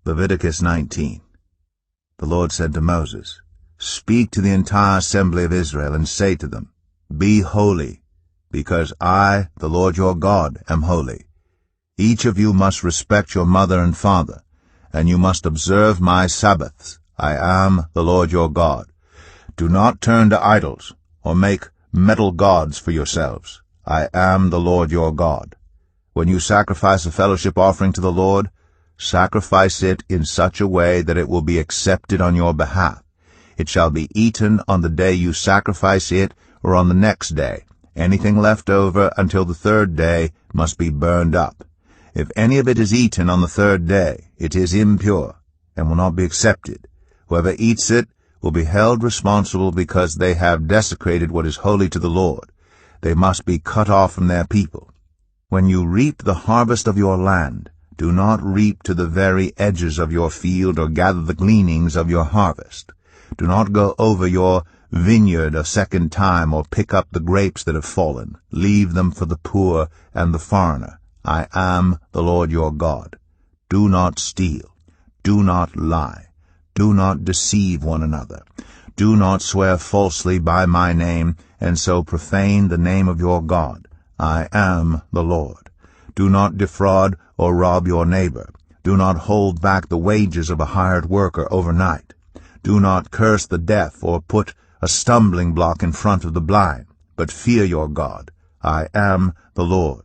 Leviticus 19. The Lord said to Moses, "Speak to the entire assembly of Israel, and say to them, Be holy, because I, the Lord your God, am holy. Each of you must respect your mother and father, and you must observe my Sabbaths. I am the Lord your God. Do not turn to idols, or make metal gods for yourselves. I am the Lord your God. When you sacrifice a fellowship offering to the Lord, sacrifice it in such a way that it will be accepted on your behalf. It shall be eaten on the day you sacrifice it, or on the next day. Anything left over until the third day must be burned up. If any of it is eaten on the third day, it is impure, and will not be accepted. Whoever eats it will be held responsible because they have desecrated what is holy to the Lord. They must be cut off from their people. When you reap the harvest of your land, do not reap to the very edges of your field or gather the gleanings of your harvest. Do not go over your vineyard a second time or pick up the grapes that have fallen. Leave them for the poor and the foreigner. I am the Lord your God. Do not steal. Do not lie. Do not deceive one another. Do not swear falsely by my name, and so profane the name of your God. I am the Lord. Do not defraud or rob your neighbor. Do not hold back the wages of a hired worker overnight. Do not curse the deaf or put a stumbling block in front of the blind, but fear your God. I am the Lord.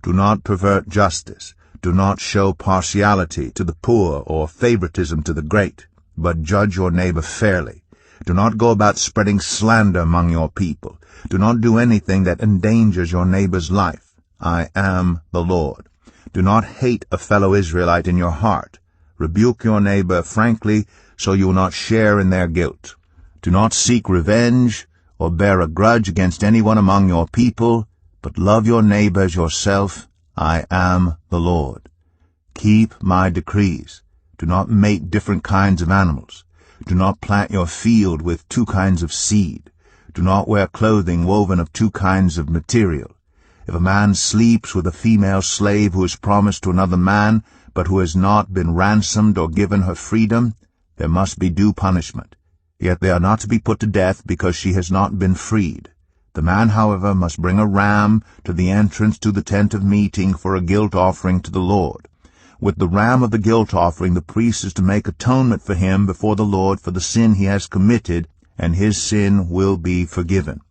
Do not pervert justice. Do not show partiality to the poor or favoritism to the great, but judge your neighbor fairly. Do not go about spreading slander among your people. Do not do anything that endangers your neighbor's life. I am the Lord. Do not hate a fellow Israelite in your heart. Rebuke your neighbor frankly, so you will not share in their guilt. Do not seek revenge or bear a grudge against anyone among your people, but love your neighbor as yourself. I am the Lord. Keep my decrees. Do not mate different kinds of animals. Do not plant your field with two kinds of seed. Do not wear clothing woven of two kinds of material. If a man sleeps with a female slave who is promised to another man, but who has not been ransomed or given her freedom, there must be due punishment. Yet they are not to be put to death because she has not been freed. The man, however, must bring a ram to the entrance to the tent of meeting for a guilt offering to the Lord. With the ram of the guilt offering, the priest is to make atonement for him before the Lord for the sin he has committed, and his sin will be forgiven.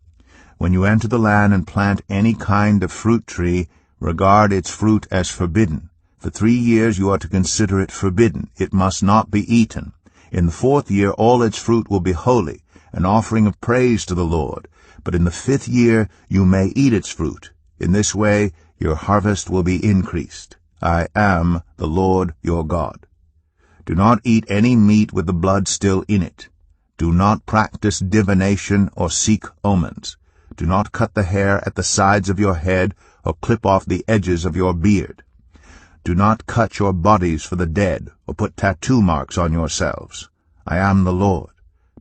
When you enter the land and plant any kind of fruit tree, regard its fruit as forbidden. For 3 years you are to consider it forbidden. It must not be eaten. In the 4th year all its fruit will be holy, an offering of praise to the Lord. But in the 5th year you may eat its fruit. In this way your harvest will be increased. I am the Lord your God. Do not eat any meat with the blood still in it. Do not practice divination or seek omens. Do not cut the hair at the sides of your head or clip off the edges of your beard. Do not cut your bodies for the dead or put tattoo marks on yourselves. I am the Lord.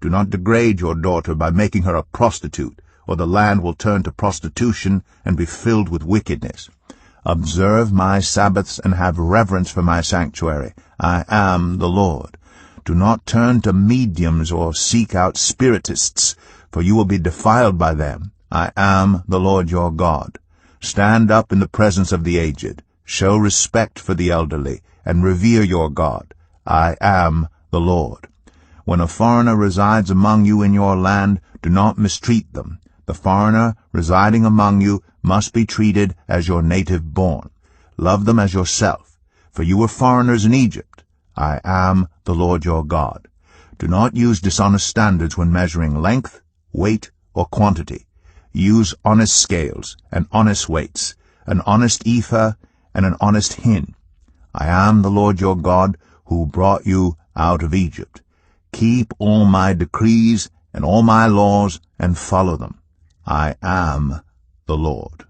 Do not degrade your daughter by making her a prostitute, or the land will turn to prostitution and be filled with wickedness. Observe my Sabbaths and have reverence for my sanctuary. I am the Lord. Do not turn to mediums or seek out spiritists, for you will be defiled by them. I am the Lord your God. Stand up in the presence of the aged. Show respect for the elderly, and revere your God. I am the Lord. When a foreigner resides among you in your land, do not mistreat them. The foreigner residing among you must be treated as your native born. Love them as yourself, for you were foreigners in Egypt. I am the Lord your God. Do not use dishonest standards when measuring length, weight, or quantity. Use honest scales and honest weights, an honest ephah and an honest hin. I am the Lord your God who brought you out of Egypt. Keep all my decrees and all my laws and follow them. I am the Lord.